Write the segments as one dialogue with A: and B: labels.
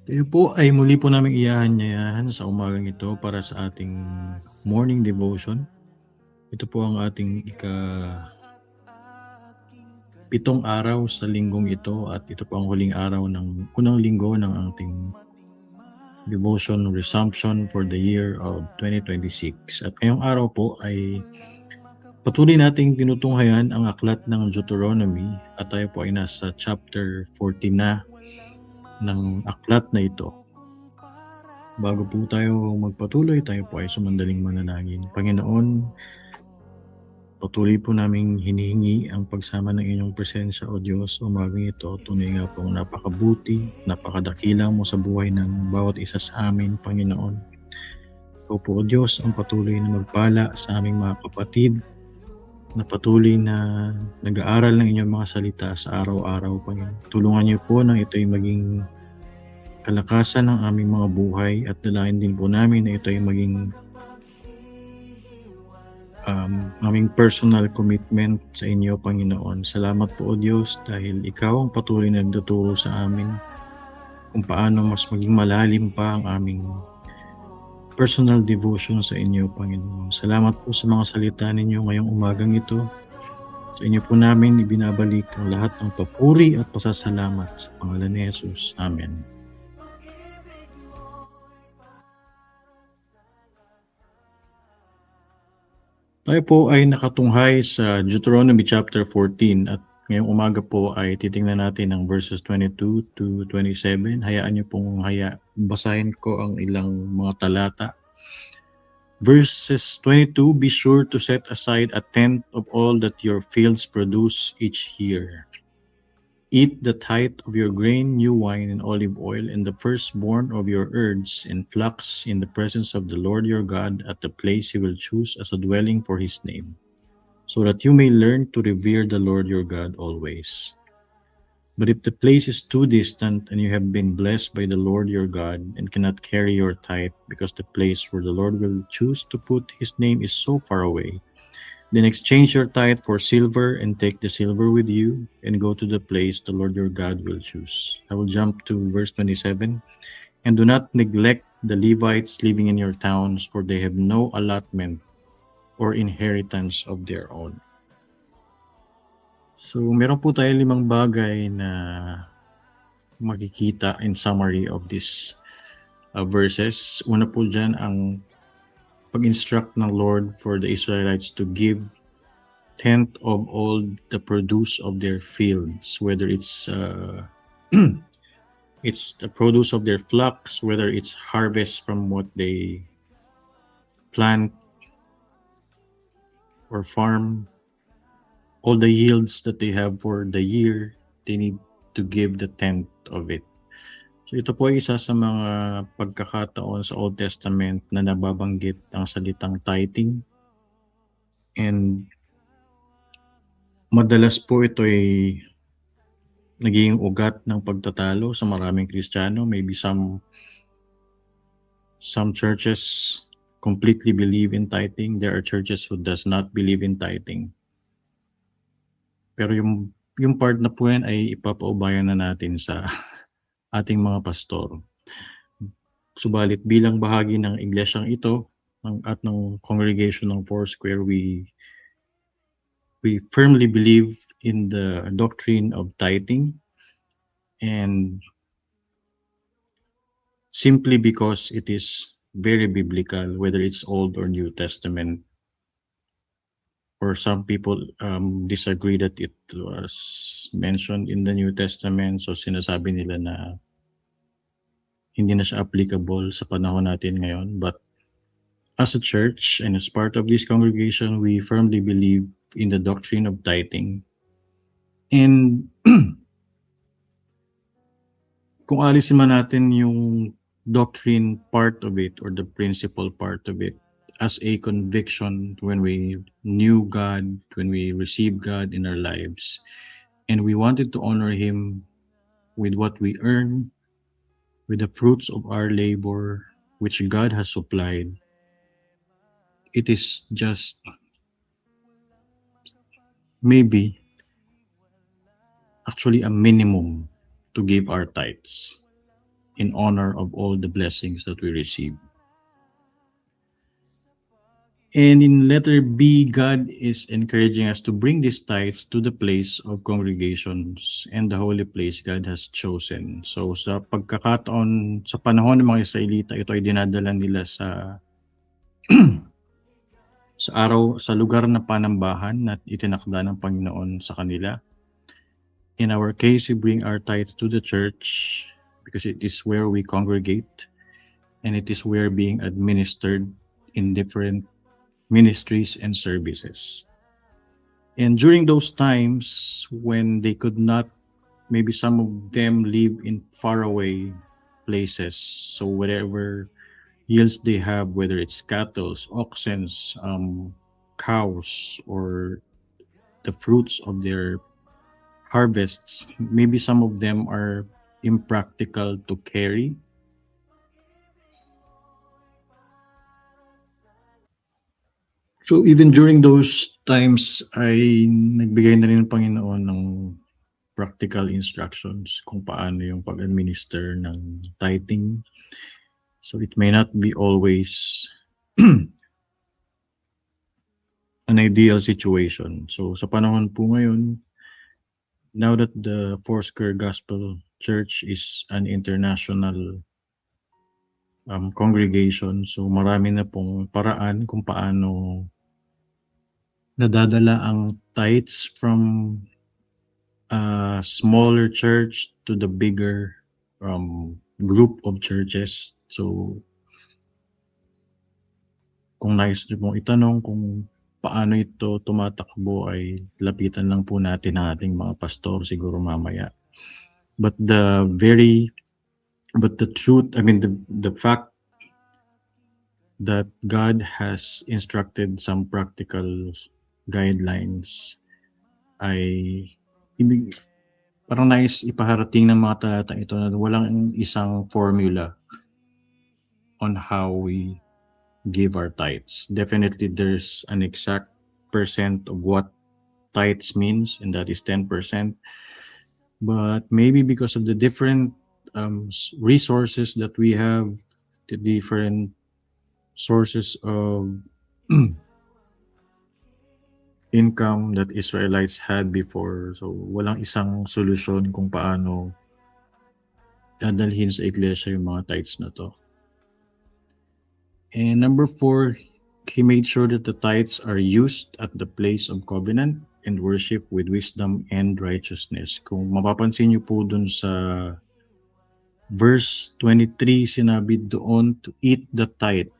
A: Tayo po ay muli po naming ihahanyayahan sa umagang ito para sa ating morning devotion. Ito po ang ating pitong araw sa linggong ito at ito po ang huling araw ng unang linggo ng ating devotion resumption for the year of 2026. At ngayong araw po ay patuloy nating tinutunghayan ang aklat ng Deuteronomy at tayo po ay nasa chapter 14 na ng aklat na ito. Bago po tayo magpatuloy, tayo po ay sumandaling manalangin. Panginoon, patuloy po naming hinihingi ang pagsama ng inyong presensya o Diyos umagang ito. Tunay nga pong napakabuti, napakadakila mo sa buhay ng bawat isa sa amin, Panginoon. Ikaw po o Diyos ang patuloy na magpala sa aming mga kapatid na patuloy na nag-aaral ng inyong mga salita sa araw-araw, Panginoon. Tulungan niyo po na ito'y maging kalakasan ng aming mga buhay at dalayan din po namin na ito'y maging aming personal commitment sa inyo, Panginoon. Salamat po, O Diyos, dahil Ikaw ang patuloy na nagtuturo sa amin kung paano mas maging malalim pa ang aming personal devotion sa inyo, Panginoon. Salamat po sa mga salita ninyo ngayong umagang ito. Sa inyo po namin ibinabalik ang lahat ng papuri at pasasalamat sa pangalan ni Jesus. Amen. Tayo po ay nakatunghay sa Deuteronomy chapter 14 at ngayong umaga po ay titingnan natin ang verses 22 to 27. Hayaan niyo pong basahin ko ang ilang mga talata. Verses 22, be sure to set aside a tenth of all that your fields produce each year. Eat the tithe of your grain, new wine, and olive oil, and the firstborn of your herds and flocks in the presence of the Lord your God at the place he will choose as a dwelling for his name, so that you may learn to revere the Lord your God always. But if the place is too distant and you have been blessed by the Lord your God and cannot carry your tithe because the place where the Lord will choose to put his name is so far away, then exchange your tithe for silver and take the silver with you and go to the place the Lord your God will choose. I will jump to verse 27. And do not neglect the Levites living in your towns, for they have no allotment or inheritance of their own. So, meron po tayo 5 bagay na makikita in summary of this verses. Una po dyan ang pag-instruct ng Lord for the Israelites to give tenth of all the produce of their fields, whether it's it's the produce of their flocks, whether it's harvest from what they plant or farm, all the yields that they have for the year, they need to give the tenth of it. So ito po ay isa sa mga pagkakataon sa Old Testament na nababanggit ang salitang tithing. And madalas po ito ay naging ugat ng pagtatalo sa maraming Kristiyano. Maybe some churches completely believe in tithing. There are churches who does not believe in tithing. Pero yung part na po yan ay ipapaubayan na natin sa ating mga pastor. Subalit bilang bahagi ng iglesyang ito at ng congregation ng Foursquare, we firmly believe in the doctrine of tithing, and simply because it is very biblical, whether it's Old or New Testament, or some people disagree that it was mentioned in the New Testament, so sinasabi nila na hindi na siya applicable sa panahon natin ngayon. But as a church and as part of this congregation, we firmly believe in the doctrine of tithing. And kung alisin man natin yung doctrine part of it or the principle part of it as a conviction when we knew God, when we received God in our lives, and we wanted to honor Him with what we earn, with the fruits of our labor, which God has supplied, it is just maybe actually a minimum to give our tithes. in honor of all the blessings that we receive. And in letter B, God is encouraging us to bring these tithes to the place of congregations and the holy place God has chosen. So sa pagkakataon, sa panahon ng mga Israelita, ito ay dinadala nila sa sa lugar na panambahan na itinakda ng Panginoon sa kanila. In our case, we bring our tithes to the church because it is where we congregate and it is where being administered in different ministries and services. And during those times when they could not, maybe some of them live in faraway places, so whatever yields they have, whether it's cattle, oxen, cows, or the fruits of their harvests, maybe some of them are impractical to carry. So even during those times ay nagbigay na rin ng Panginoon ng practical instructions kung paano yung pag-administer ng tithing. So it may not be always an ideal situation. So sa panahon po ngayon, now that the Foursquare Gospel Church is an international congregation, so marami na pong paraan kung paano nadadala ang tithes from a smaller church to the bigger group of churches. So kung nais niyo pong itanong kung paano ito tumatakbo, ay lapitan lang po natin ang ating mga pastor siguro mamaya. But the truth, I mean the fact that God has instructed some practical guidelines ay parang nais ipaharating ng mga talatang ito na walang isang formula on how we give our tithes. Definitely there's an exact percent of what tithes means, and that is 10%. But maybe because of the different resources that we have, the different sources of income that Israelites had before, so walang isang solusyon kung paano dadalhin sa iglesia yung mga tithes na to. And number 4, he made sure that the tithes are used at the place of covenant and worship with wisdom and righteousness. Kung mapapansin niyo po dun sa verse 23, sinabi doon to eat the tithe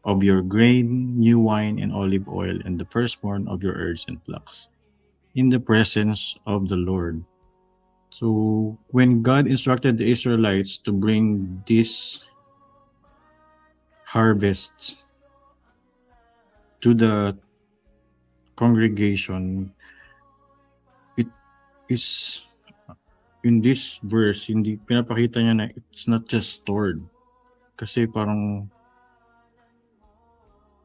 A: of your grain, new wine, and olive oil, and the firstborn of your herbs and flocks, in the presence of the Lord. So when God instructed the Israelites to bring these harvests to the congregation, it is in this verse, hindi pinapakita niya na it's not just stored. Kasi parang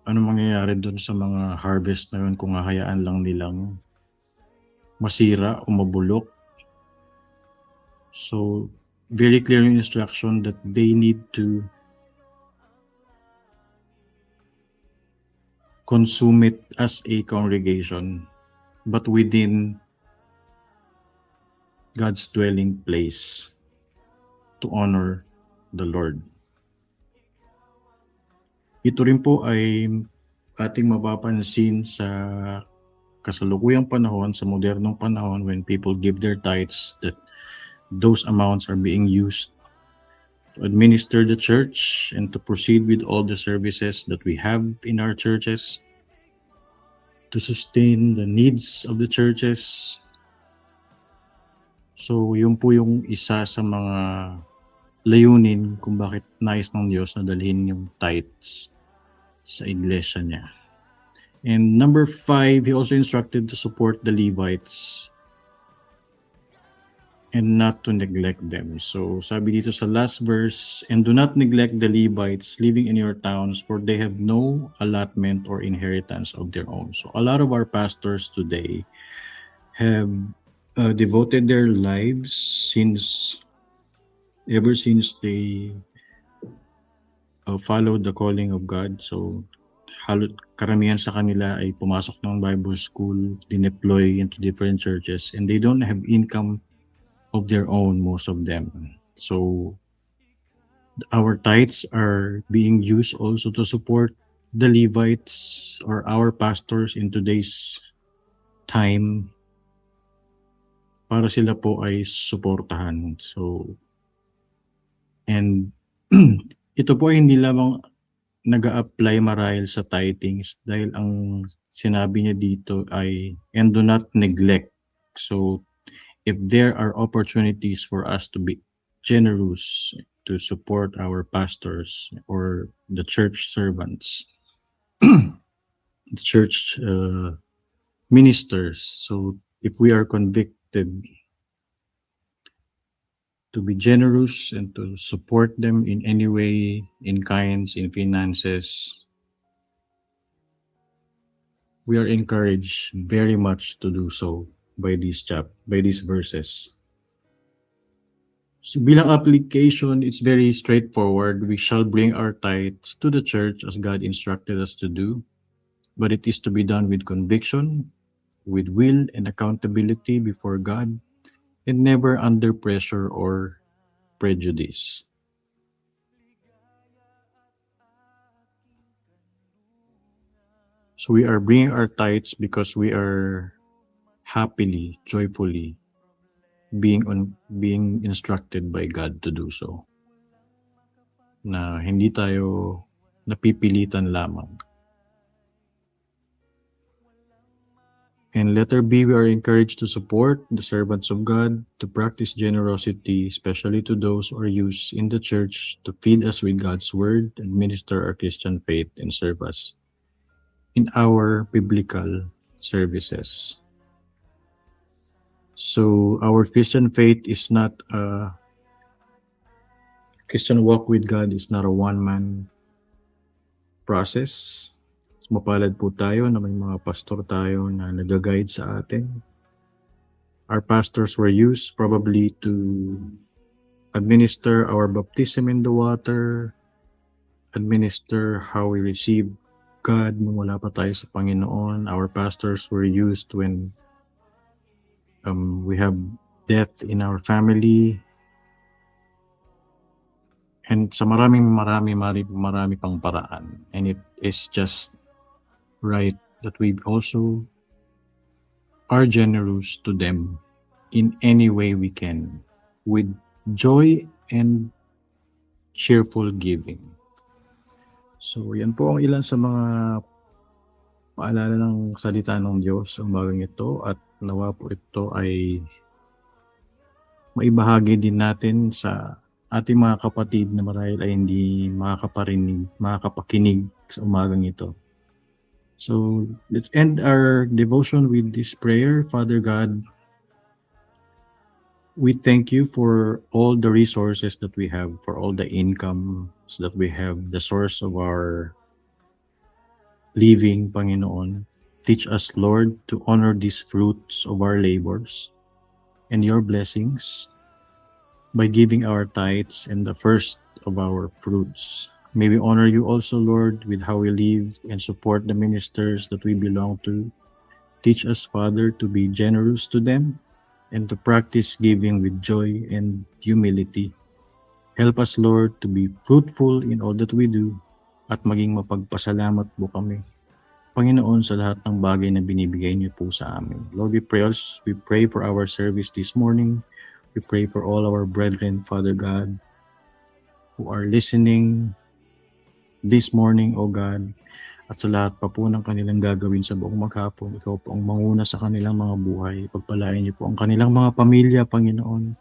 A: ano mangyayari doon sa mga harvest na yun kung hahayaan lang nilang masira o mabulok. So very clear instruction that they need to consume it as a congregation, but within God's dwelling place to honor the Lord. Ito rin po ay ating mapapansin sa kasalukuyang panahon, sa modernong panahon, when people give their tithes, that those amounts are being used to administer the church and to proceed with all the services that we have in our churches, to sustain the needs of the churches. So yun po yung isa sa mga layunin kung bakit nais ng Diyos na dalhin yung tithes sa iglesia niya. And number 5, he also instructed to support the Levites and not to neglect them. So sabi dito sa last verse, and do not neglect the Levites living in your towns, for they have no allotment or inheritance of their own. So a lot of our pastors today have devoted their lives since ever since they followed the calling of God. So, karamihan sa kanila ay pumasok ng Bible school, dineploy into different churches, and they don't have income of their own, most of them. So, our tithes are being used also to support the Levites or our pastors in today's time para sila po ay suportahan. So, and ito po ay hindi lamang nag-a-apply marahil sa tithings dahil ang sinabi niya dito ay and do not neglect. So, if there are opportunities for us to be generous to support our pastors or the church servants, the church ministers, so if we are convicted to be generous and to support them in any way, in kinds, in finances, we are encouraged very much to do so by by these verses. So bilang application, it's very straightforward. We shall bring our tithes to the church as God instructed us to do, but it is to be done with conviction, with will and accountability before God, and never under pressure or prejudice. So we are bringing our tithes because we are happily, joyfully being instructed by God to do so. Na hindi tayo napipilitan lamang. And letter B, we are encouraged to support the servants of God, to practice generosity, especially to those who are used in the church to feed us with God's word and minister our Christian faith and serve us in our biblical services. So our Christian faith is not Christian walk with God is not a one-man process. So, mapalad po tayo na may mga pastor tayo na nag-guide sa atin. Our pastors were used probably to administer our baptism in the water, administer how we receive God nung wala pa tayo sa Panginoon. Our pastors were used when we have death in our family. And sa marami pang paraan. And it is just right that we also are generous to them in any way we can with joy and cheerful giving. So yan po ang ilan sa mga paalala ng salita ng Diyos sa umagang ito at nawa po ito ay maibahagi din natin sa ating mga kapatid na marahil ay hindi makakapakinig sa umagang ito. So let's end our devotion with this prayer. Father God, we thank you for all the resources that we have, for all the incomes that we have, the source of our living, Panginoon. Teach us, Lord, to honor these fruits of our labors and your blessings by giving our tithes and the first of our fruits. May we honor you also, Lord, with how we live and support the ministers that we belong to. Teach us, Father, to be generous to them and to practice giving with joy and humility. Help us, Lord, to be fruitful in all that we do at maging mapagpasalamat po kami, Panginoon, sa lahat ng bagay na binibigay niyo po sa amin. Lord, we pray for our service this morning. We pray for all our brethren, Father God, who are listening this morning, O God, at sa lahat pa po ng kanilang gagawin sa buong maghapon. Ikaw po ang manguna sa kanilang mga buhay. Pagpalain niyo po ang kanilang mga pamilya, Panginoon.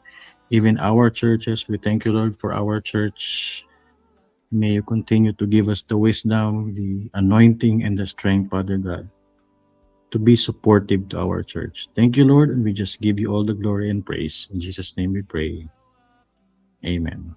A: Even our churches, we thank you, Lord, for our church. May you continue to give us the wisdom, the anointing, and the strength, Father God, to be supportive to our church. Thank you, Lord, and we just give you all the glory and praise. In Jesus' name we pray. Amen.